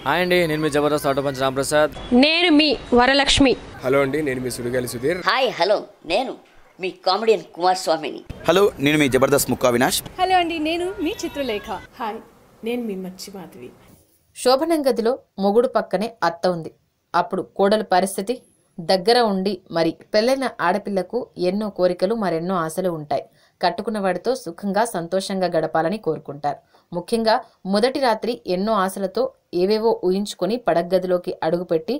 Hi అండి, నేను మీ Jabardasth auto punch Ramprasad. నేను మీ వరలక్ష్మి. హలో అండి, నేను మీ సుడిగాలి సుధీర్. హాయ్ హలో, నేను మీ కామెడియన్ కుమార్ స్వామిని. హలో, నేను మీ జబర్దస్త్ ముక్కా వినాష్. హలో అండి, నేను మీ చిత్రలేఖ. హాయ్, నేను మీ మచ్చి మాధవి. శోభనం గదిలో మొగుడు పక్కనే అత్త ఉంది. అప్పుడు కోడలు పరిస్థితి దగ్గర ఉండి మరి పెళ్ళైన ఆడపిల్లకు ఎన్నో కోరికలు మరెన్నో ఆశలు ఉంటాయి. కట్టుకున్న వాడితో సుఖంగా సంతోషంగా గడపాలని కోరుకుంటారు. ముఖ్యంగా మొదటి రాత్రి ఎన్నో ఆశలతో ఏవేవో ఊహించుకొని పడగదిలోకి అడుగుపెట్టి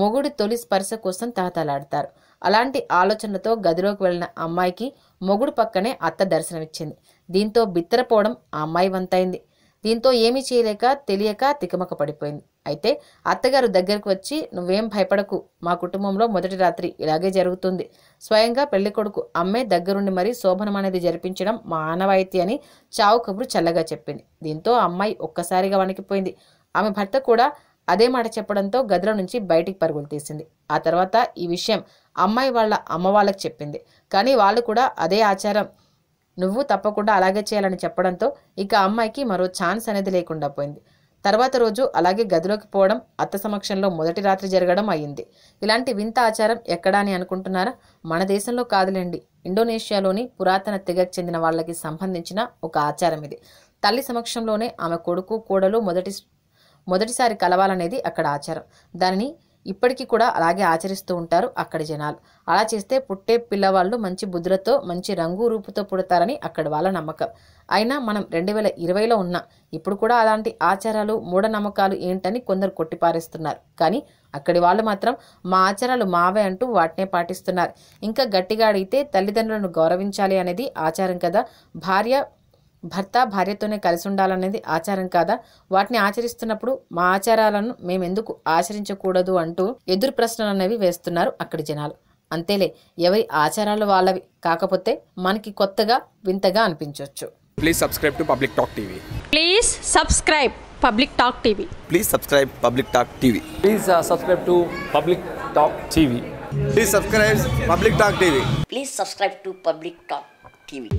మొగుడి తొలి స్పర్శ కోసం తాతాలాడతారు. అలాంటి ఆలోచనలతో గదిలోకి వెళ్లిన అమ్మాయికి మొగుడు పక్కనే అత్త దర్శనమిచ్చింది. దీంతో బిత్తరపోవడం ఆ అమ్మాయి వంతైంది. దీంతో ఏమీ చేయలేక తెలియక తికమక పడిపోయింది. అయితే అత్తగారు దగ్గరకు వచ్చి, నువ్వేం భయపడకు, మా కుటుంబంలో మొదటి రాత్రి ఇలాగే జరుగుతుంది. స్వయంగా పెళ్లికొడుకు అమ్మే దగ్గరుండి మరీ శోభనం అనేది జరిపించడం మా ఆనవాయితీ అని చావు కబురు చల్లగా చెప్పింది. దీంతో అమ్మాయి ఒక్కసారిగా వణికిపోయింది. ఆమె భర్త కూడా అదే మాట చెప్పడంతో గదిలో నుంచి బయటికి పరుగులు తీసింది. ఆ తర్వాత ఈ విషయం అమ్మాయి వాళ్ళ అమ్మ వాళ్ళకి చెప్పింది. కానీ వాళ్ళు కూడా అదే ఆచారం, నువ్వు తప్పకుండా అలాగే చేయాలని చెప్పడంతో ఇక అమ్మాయికి మరో ఛాన్స్ అనేది లేకుండా పోయింది. తర్వాత రోజు అలాగే గదిలోకి పోవడం, అత్త సమక్షంలో మొదటి రాత్రి జరగడం అయ్యింది. ఇలాంటి వింత ఆచారం ఎక్కడా అని అనుకుంటున్నారా? మన దేశంలో కాదులేండి, ఇండోనేషియాలోని పురాతన తెగకు చెందిన వాళ్ళకి సంబంధించిన ఒక ఆచారం ఇది. తల్లి సమక్షంలోనే ఆమె కొడుకు కోడలు మొదటిసారి కలవాలనేది అక్కడ ఆచారం. దానిని ఇప్పటికీ కూడా అలాగే ఆచరిస్తూ ఉంటారు అక్కడి జనాలు. అలా చేస్తే పుట్టే పిల్లవాళ్ళు మంచి బుద్ధులతో మంచి రంగు రూపుతో పుడతారని అక్కడి వాళ్ళ నమ్మకం. అయినా మనం 2020లో ఉన్నాం. ఇప్పుడు కూడా అలాంటి ఆచారాలు మూఢనమ్మకాలు ఏంటని కొందరు కొట్టిపారేస్తున్నారు. కానీ అక్కడి వాళ్ళు మాత్రం మా ఆచారాలు మావే అంటూ వాటినే పాటిస్తున్నారు. ఇంకా గట్టిగా అడిగితే తల్లిదండ్రులను గౌరవించాలి అనేది ఆచారం కదా, భర్త భార్యతోనే కలిసి ఉండాలనేది ఆచారం కాదా, వాటిని ఆచరిస్తున్నప్పుడు మా ఆచారాలను మేమెందుకు ఆచరించకూడదు అంటూ ఎదురు ప్రశ్నలు అనేవి వేస్తున్నారు అక్కడి జనాలు. అంతేలే, ఎవరి ఆచారాలు వాళ్ళవి, కాకపోతే మనకి కొత్తగా వింతగా అనిపించవచ్చు. Please subscribe to public talk TV. Please subscribe public talk TV. Please subscribe public talk TV. Please subscribe to public talk TV. Please subscribe public talk TV. Please subscribe to public talk TV.